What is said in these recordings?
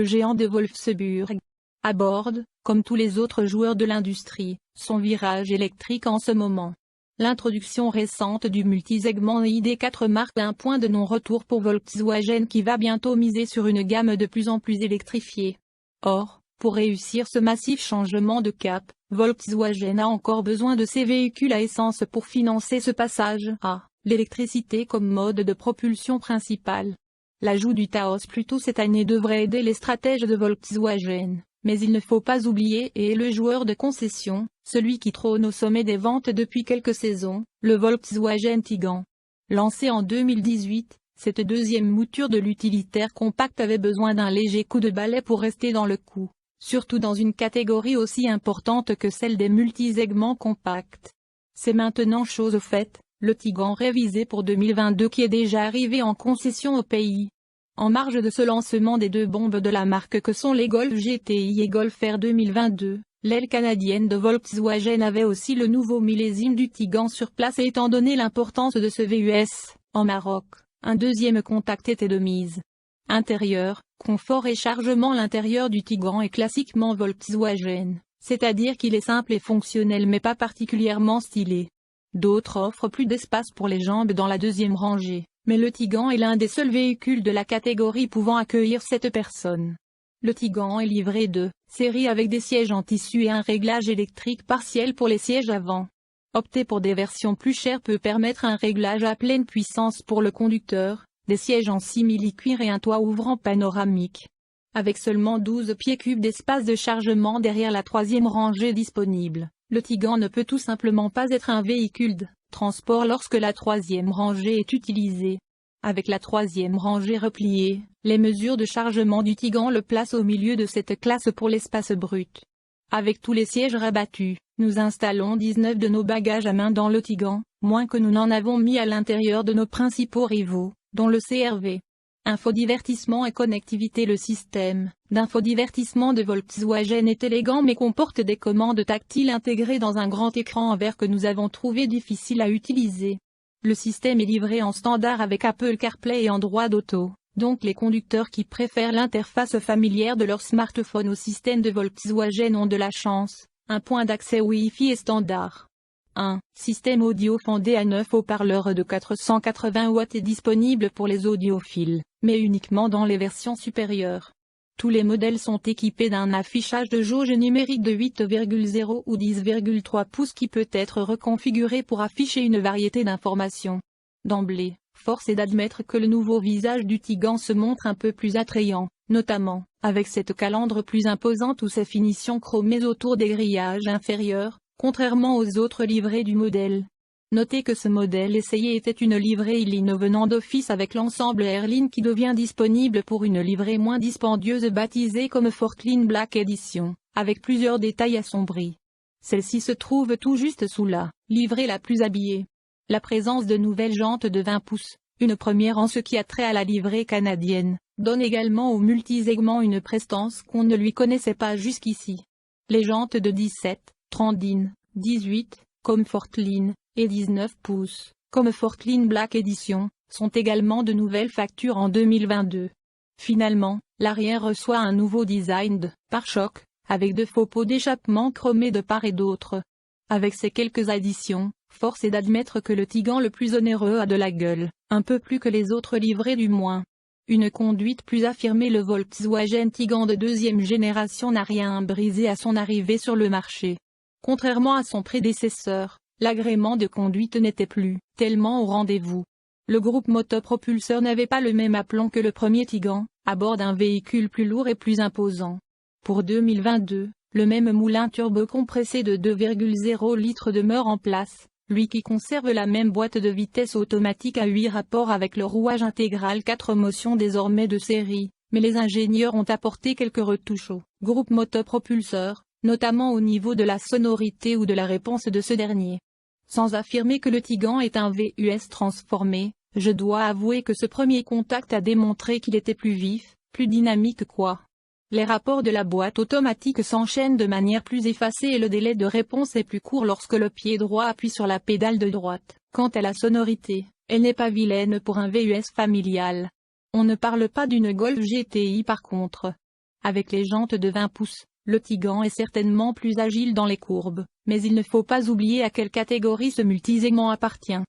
géant de Wolfsburg. Aborde, comme tous les autres joueurs de l'industrie, son virage électrique en ce moment. L'introduction récente du multisegment ID.4 marque un point de non-retour pour Volkswagen qui va bientôt miser sur une gamme de plus en plus électrifiée. Or, pour réussir ce massif changement de cap, Volkswagen a encore besoin de ses véhicules à essence pour financer ce passage à l'électricité comme mode de propulsion principal. L'ajout du Taos plus tôt cette année devrait aider les stratèges de Volkswagen, mais il ne faut pas oublier et le joueur de concession, celui qui trône au sommet des ventes depuis quelques saisons, le Volkswagen Tiguan. Lancé en 2018, cette deuxième mouture de l'utilitaire compact avait besoin d'un léger coup de balai pour rester dans le coup, surtout dans une catégorie aussi importante que celle des multisegments compacts. C'est maintenant chose faite, le Tiguan révisé pour 2022 qui est déjà arrivé en concession au pays. En marge de ce lancement des deux bombes de la marque que sont les Golf GTI et Golf R 2022, l'aile canadienne de Volkswagen avait aussi le nouveau millésime du Tiguan sur place et étant donné l'importance de ce VUS, en Maroc, un deuxième contact était de mise. Intérieur, confort et chargement. L'intérieur du Tiguan est classiquement Volkswagen, c'est-à-dire qu'il est simple et fonctionnel mais pas particulièrement stylé. D'autres offrent plus d'espace pour les jambes dans la deuxième rangée, mais le Tiguan est l'un des seuls véhicules de la catégorie pouvant accueillir cette personne. Le Tiguan est livré de série avec des sièges en tissu et un réglage électrique partiel pour les sièges avant. Opter pour des versions plus chères peut permettre un réglage à pleine puissance pour le conducteur, des sièges en simili-cuir et un toit ouvrant panoramique. Avec seulement 12 pieds cubes d'espace de chargement derrière la troisième rangée disponible, le Tiguan ne peut tout simplement pas être un véhicule de transport lorsque la troisième rangée est utilisée. Avec la troisième rangée repliée, les mesures de chargement du Tiguan le placent au milieu de cette classe pour l'espace brut. Avec tous les sièges rabattus, nous installons 19 de nos bagages à main dans le Tiguan, moins que nous n'en avons mis à l'intérieur de nos principaux rivaux, dont le CR-V. Infodivertissement et connectivité. Le système d'infodivertissement de Volkswagen est élégant mais comporte des commandes tactiles intégrées dans un grand écran en verre que nous avons trouvé difficile à utiliser. Le système est livré en standard avec Apple CarPlay et Android Auto, donc les conducteurs qui préfèrent l'interface familière de leur smartphone au système de Volkswagen ont de la chance. Un point d'accès Wi-Fi est standard. Un système audio fondé à 9 haut-parleurs de 480 watts est disponible pour les audiophiles, mais uniquement dans les versions supérieures. Tous les modèles sont équipés d'un affichage de jauge numérique de 8,0 ou 10,3 pouces qui peut être reconfiguré pour afficher une variété d'informations. D'emblée, force est d'admettre que le nouveau visage du Tiguan se montre un peu plus attrayant, notamment avec cette calandre plus imposante ou ses finitions chromées autour des grillages inférieurs, contrairement aux autres livrées du modèle. Notez que ce modèle essayé était une livrée E-Line venant d'office avec l'ensemble Airline qui devient disponible pour une livrée moins dispendieuse baptisée comme Fortline Black Edition, avec plusieurs détails assombris. Celle-ci se trouve tout juste sous la livrée la plus habillée. La présence de nouvelles jantes de 20 pouces, une première en ce qui a trait à la livrée canadienne, donne également au multisegment une prestance qu'on ne lui connaissait pas jusqu'ici. Les jantes de 17, 30, 18, comme Fortline, et 19 pouces, comme Fortline Black Edition, sont également de nouvelles factures en 2022. Finalement, l'arrière reçoit un nouveau design de pare-choc, avec de faux pots d'échappement chromés de part et d'autre. Avec ces quelques additions, force est d'admettre que le Tiguan le plus onéreux a de la gueule, un peu plus que les autres livrées du moins. Une conduite plus affirmée. Le Volkswagen Tiguan de deuxième génération n'a rien brisé à son arrivée sur le marché. Contrairement à son prédécesseur, l'agrément de conduite n'était plus tellement au rendez-vous. Le groupe motopropulseur n'avait pas le même aplomb que le premier Tiguan, à bord d'un véhicule plus lourd et plus imposant. Pour 2022, le même moulin turbo-compressé de 2,0 litres demeure en place, lui qui conserve la même boîte de vitesse automatique à 8 rapports avec le rouage intégral 4 motions désormais de série, mais les ingénieurs ont apporté quelques retouches au groupe motopropulseur, notamment au niveau de la sonorité ou de la réponse de ce dernier. Sans affirmer que le Tiguan est un VUS transformé, je dois avouer que ce premier contact a démontré qu'il était plus vif, plus dynamique quoi. Les rapports de la boîte automatique s'enchaînent de manière plus effacée et le délai de réponse est plus court lorsque le pied droit appuie sur la pédale de droite. Quant à la sonorité, elle n'est pas vilaine pour un VUS familial. On ne parle pas d'une Golf GTI par contre. Avec les jantes de 20 pouces, le Tigан est certainement plus agile dans les courbes, mais il ne faut pas oublier à quelle catégorie ce multisegment appartient.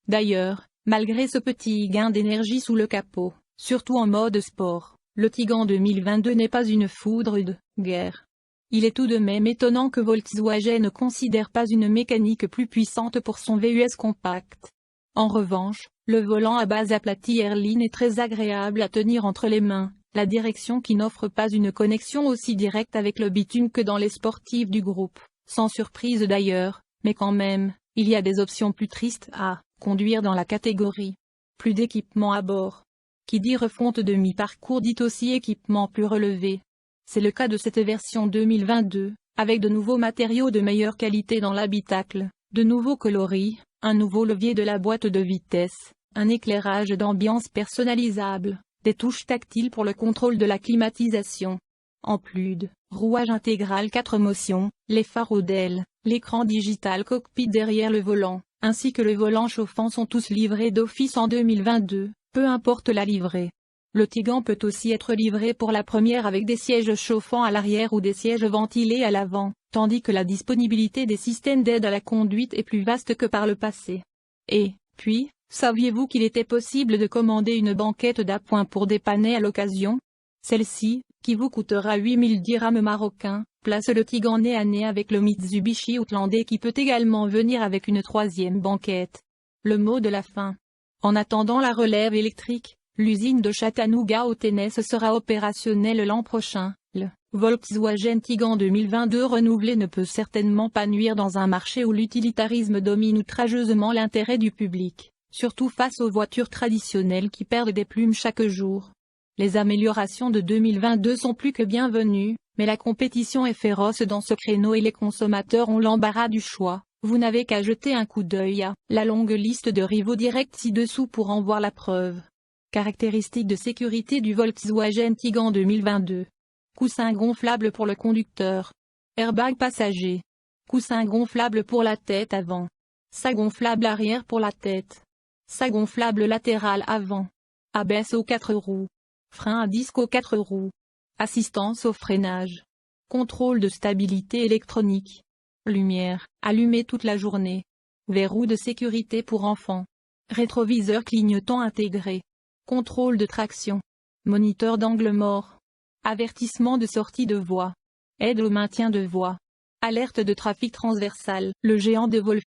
D'ailleurs, malgré ce petit gain d'énergie sous le capot, surtout en mode sport, le Tigан 2022 n'est pas une foudre de guerre. Il est tout de même étonnant que Volkswagen ne considère pas une mécanique plus puissante pour son VUS compact. En revanche, le volant à base aplatie Airline est très agréable à tenir entre les mains, la direction qui n'offre pas une connexion aussi directe avec le bitume que dans les sportives du groupe, sans surprise d'ailleurs, mais quand même, il y a des options plus tristes à conduire dans la catégorie. Plus d'équipement à bord. Qui dit refonte de mi-parcours dit aussi équipement plus relevé. C'est le cas de cette version 2022, avec de nouveaux matériaux de meilleure qualité dans l'habitacle, de nouveaux coloris, un nouveau levier de la boîte de vitesse, un éclairage d'ambiance personnalisable, des touches tactiles pour le contrôle de la climatisation. En plus de rouage intégral 4 motions, les phares d'ailes, l'écran digital cockpit derrière le volant, ainsi que le volant chauffant sont tous livrés d'office en 2022, peu importe la livrée. Le Tigан peut aussi être livré pour la première avec des sièges chauffants à l'arrière ou des sièges ventilés à l'avant, tandis que la disponibilité des systèmes d'aide à la conduite est plus vaste que par le passé. Et, puis, saviez-vous qu'il était possible de commander une banquette d'appoint pour dépanner à l'occasion? Celle-ci, qui vous coûtera 8000 dirhams marocains, place le Tigan nez à nez avec le Mitsubishi Outlander qui peut également venir avec une troisième banquette. Le mot de la fin. En attendant la relève électrique, l'usine de Chattanooga au Tennessee sera opérationnelle l'an prochain. Le Volkswagen Tigан 2022 renouvelé ne peut certainement pas nuire dans un marché où l'utilitarisme domine outrageusement l'intérêt du public, surtout face aux voitures traditionnelles qui perdent des plumes chaque jour. Les améliorations de 2022 sont plus que bienvenues, mais la compétition est féroce dans ce créneau et les consommateurs ont l'embarras du choix. Vous n'avez qu'à jeter un coup d'œil à la longue liste de rivaux directs ci-dessous pour en voir la preuve. Caractéristiques de sécurité du Volkswagen Tigан 2022. Coussin gonflable pour le conducteur. Airbag passager. Coussin gonflable pour la tête avant. Ça gonflable arrière pour la tête. Ça gonflable latéral avant. ABS aux 4 roues. Frein à disque aux 4 roues. Assistance au freinage. Contrôle de stabilité électronique. Lumière, allumée toute la journée. Verrou de sécurité pour enfants. Rétroviseur clignotant intégré. Contrôle de traction. Moniteur d'angle mort. Avertissement de sortie de voie. Aide au maintien de voie. Alerte de trafic transversal. Le géant de Volkswagen